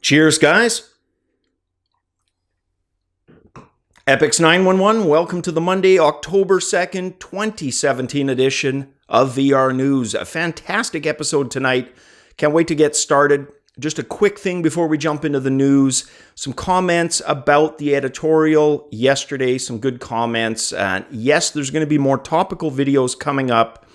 Cheers, guys. Epix 911, welcome to the Monday, October 2nd, 2017 edition of VR News. A fantastic episode tonight. Can't wait to get started. Just a quick thing before we jump into the news. Some comments about the editorial yesterday, some good comments. Yes, there's going to be more topical videos coming up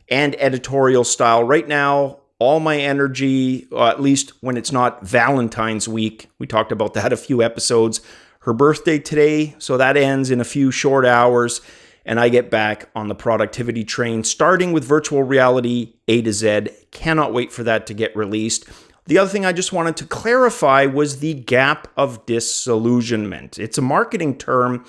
and editorial style. Right now, all my energy, at least when it's not Valentine's week, we talked about that a few episodes. Her birthday today, so that ends in a few short hours, and I get back on the productivity train, starting with virtual reality A to Z. Cannot wait for that to get released. The other thing I just wanted to clarify was the Gap of Disillusionment. It's a marketing term,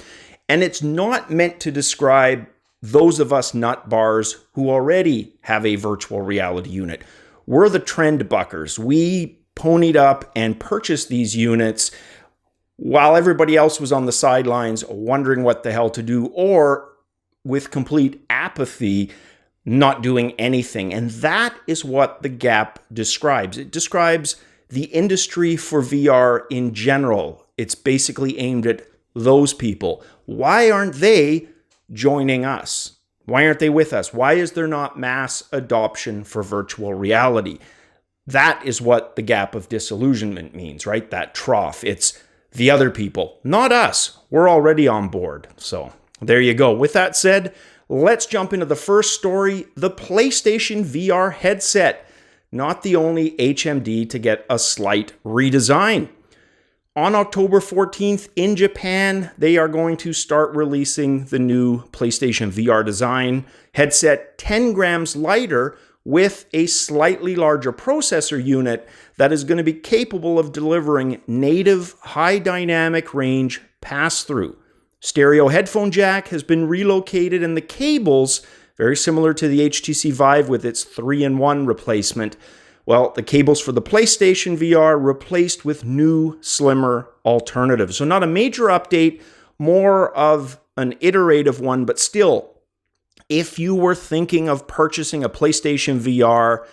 and it's not meant to describe those of us nut bars who already have a virtual reality unit. We're the trend buckers. We ponied up and purchased these units while everybody else was on the sidelines wondering what the hell to do, or with complete apathy, not doing anything. And that is what the Gap describes. It describes the industry for VR in general. It's basically aimed at those people. Why aren't they joining us? Why aren't they with us? Why is there not mass adoption for virtual reality? That is what the Gap of Disillusionment means, right? That trough. It's the other people, not us. We're already on board. So there you go. With that said, let's jump into the first story. The PlayStation VR headset, not the only HMD to get a slight redesign. On October 14th in Japan, they are going to start releasing the new PlayStation VR design headset, 10 grams lighter with a slightly larger processor unit that is going to be capable of delivering native high dynamic range pass-through. Stereo headphone jack has been relocated, and the cables, very similar to the HTC Vive with its 3-in-1 replacement, well, the cables for the PlayStation VR replaced with new, slimmer alternatives. So not a major update, more of an iterative one, but still, if you were thinking of purchasing a PlayStation VR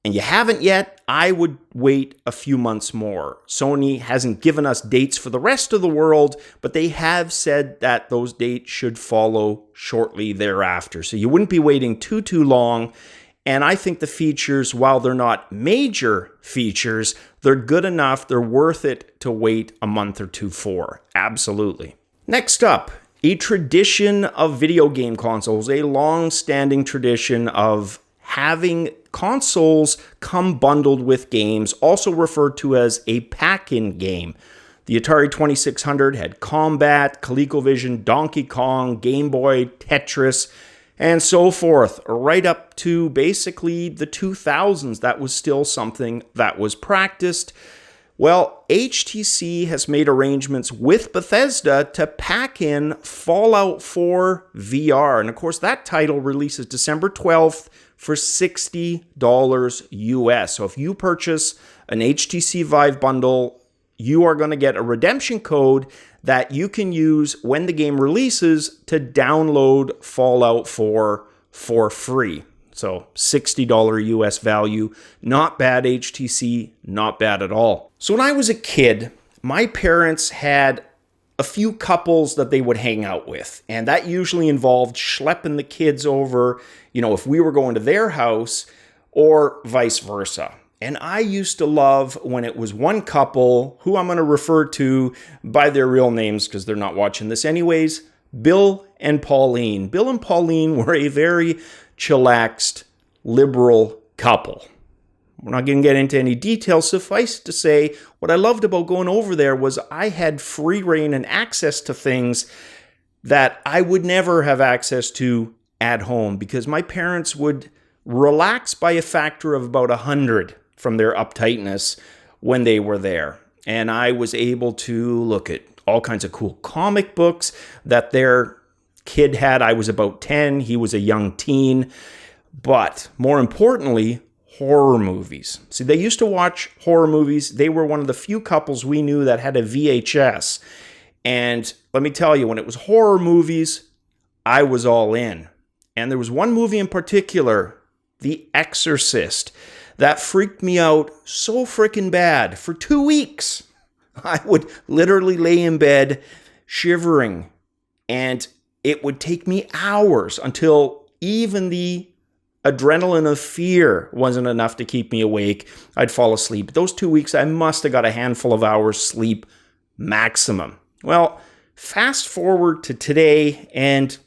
and you haven't yet, I would wait a few months more. Sony hasn't given us dates for the rest of the world, but they have said that those dates should follow shortly thereafter. So you wouldn't be waiting too long. And I think the features, while they're not major features, they're good enough, they're worth it to wait a month or two for. Absolutely. Next up, a tradition of video game consoles, a long-standing tradition of having consoles come bundled with games, also referred to as a pack-in game. The Atari 2600 had Combat, ColecoVision, Donkey Kong, Game Boy, Tetris, and so forth, right up to basically the 2000s. That was still something that was practiced. Well, HTC has made arrangements with Bethesda to pack in Fallout 4 VR. And of course, that title releases December 12th for $60 US. So if you purchase an HTC Vive bundle, you are going to get a redemption code that you can use when the game releases to download Fallout 4 for free. So $60 US value. Not bad, HTC, not bad at all. So when I was a kid, my parents had a few couples that they would hang out with. And that usually involved schlepping the kids over, if we were going to their house or vice versa. And I used to love when it was one couple, who I'm going to refer to by their real names because they're not watching this anyways, Bill and Pauline. Bill and Pauline were a very chillaxed, liberal couple. We're not going to get into any details. Suffice to say, what I loved about going over there was I had free reign and access to things that I would never have access to at home because my parents would relax by a factor of about 100 from their uptightness when they were there. And I was able to look at all kinds of cool comic books that their kid had. I was about 10. He was a young teen. But more importantly, horror movies. See, they used to watch horror movies. They were one of the few couples we knew that had a VHS. And let me tell you, when it was horror movies, I was all in. And there was one movie in particular, The Exorcist, That freaked me out so freaking bad. For 2 weeks, I would literally lay in bed shivering, and it would take me hours until even the adrenaline of fear wasn't enough to keep me awake. I'd fall asleep. Those 2 weeks, I must have got a handful of hours sleep maximum. Well, fast forward to today, and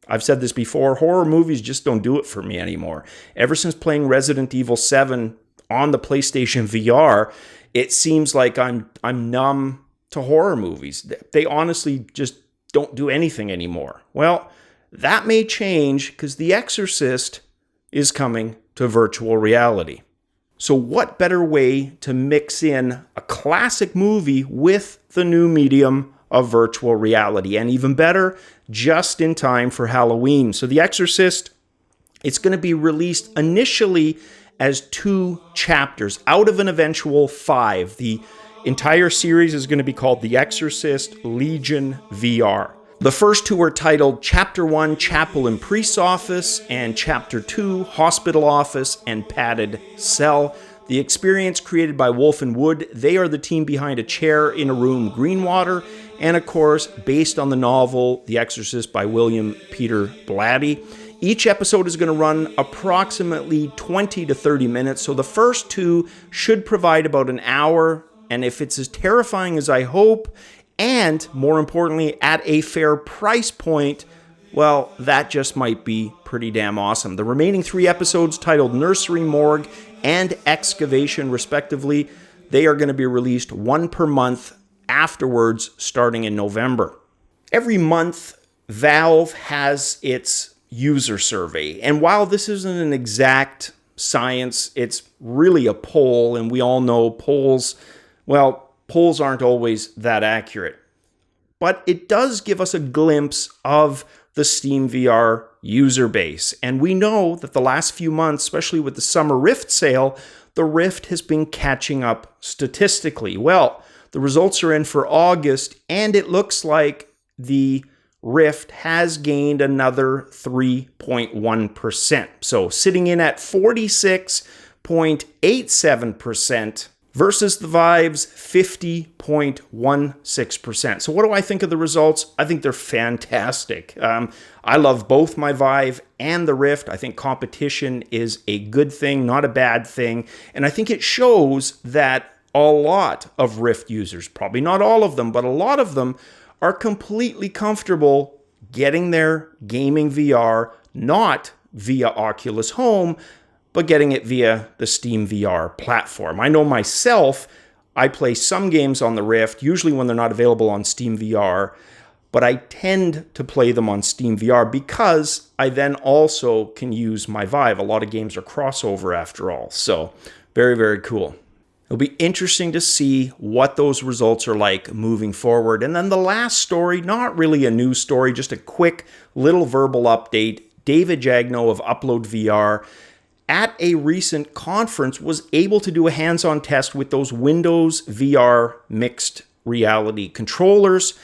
I've said this before, horror movies just don't do it for me anymore. Ever since playing Resident Evil 7 on the PlayStation VR, it seems like I'm numb to horror movies. They honestly just don't do anything anymore. Well, that may change because The Exorcist is coming to virtual reality. So what better way to mix in a classic movie with the new medium of virtual reality? And even better, just in time for Halloween. So The Exorcist, it's going to be released initially as 2 chapters out of an eventual 5. The entire series is going to be called The Exorcist Legion VR. The first 2 are titled Chapter 1, Chapel and Priest's Office, and Chapter 2, Hospital Office and Padded Cell. The experience created by Wolf and Wood. They are the team behind A Chair in a Room, Greenwater, and of course, based on the novel The Exorcist by William Peter Blatty. Each episode is going to run approximately 20 to 30 minutes, so the first 2 should provide about an hour, and if it's as terrifying as I hope, and more importantly, at a fair price point, well, that just might be pretty damn awesome. The remaining 3 episodes, titled Nursery, Morgue, and Excavation, respectively, they are going to be released 1 per month afterwards, starting in November. Every month, Valve has its user survey, and while this isn't an exact science, it's really a poll, and we all know polls aren't always that accurate. But it does give us a glimpse of the Steam VR user base. And we know that the last few months, especially with the summer Rift sale, the Rift has been catching up statistically. Well, the results are in for August, and it looks like the Rift has gained another 3.1%. So sitting in at 46.87%. versus the Vive's 50.16%. So what do I think of the results? I think they're fantastic. I love both my Vive and the Rift. I think competition is a good thing, not a bad thing. And I think it shows that a lot of Rift users, probably not all of them, but a lot of them are completely comfortable getting their gaming VR not via Oculus Home, but getting it via the Steam VR platform. I know myself, I play some games on the Rift, usually when they're not available on Steam VR, but I tend to play them on Steam VR because I then also can use my Vive. A lot of games are crossover after all. So very, very cool. It'll be interesting to see what those results are like moving forward. And then the last story, not really a news story, just a quick little verbal update. David Jagneaux of Upload VR at a recent conference was able to do a hands-on test with those Windows VR mixed reality controllers.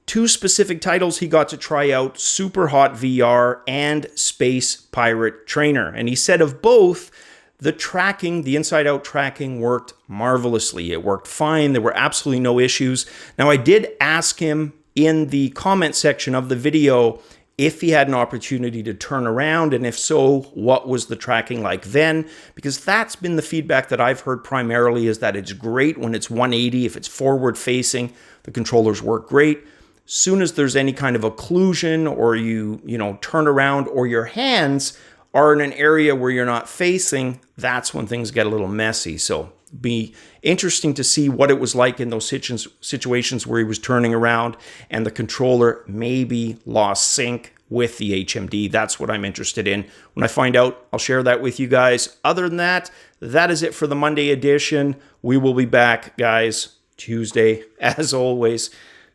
2 specific titles he got to try out, Superhot VR and Space Pirate Trainer. And he said of both, the tracking, the inside-out tracking worked marvelously. It worked fine. There were absolutely no issues. Now, I did ask him in the comment section of the video if he had an opportunity to turn around, and if so, what was the tracking like then? Because that's been the feedback that I've heard primarily, is that it's great when it's 180. If it's forward-facing, the controllers work great. Soon as there's any kind of occlusion, or you turn around, or your hands are in an area where you're not facing, that's when things get a little messy. So be interesting to see what it was like in those situations where he was turning around and the controller maybe lost sync with the HMD. That's what I'm interested in. When I find out, I'll share that with you guys. Other than that, that is it for the Monday edition. We will be back, guys, Tuesday, as always.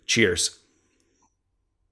Cheers.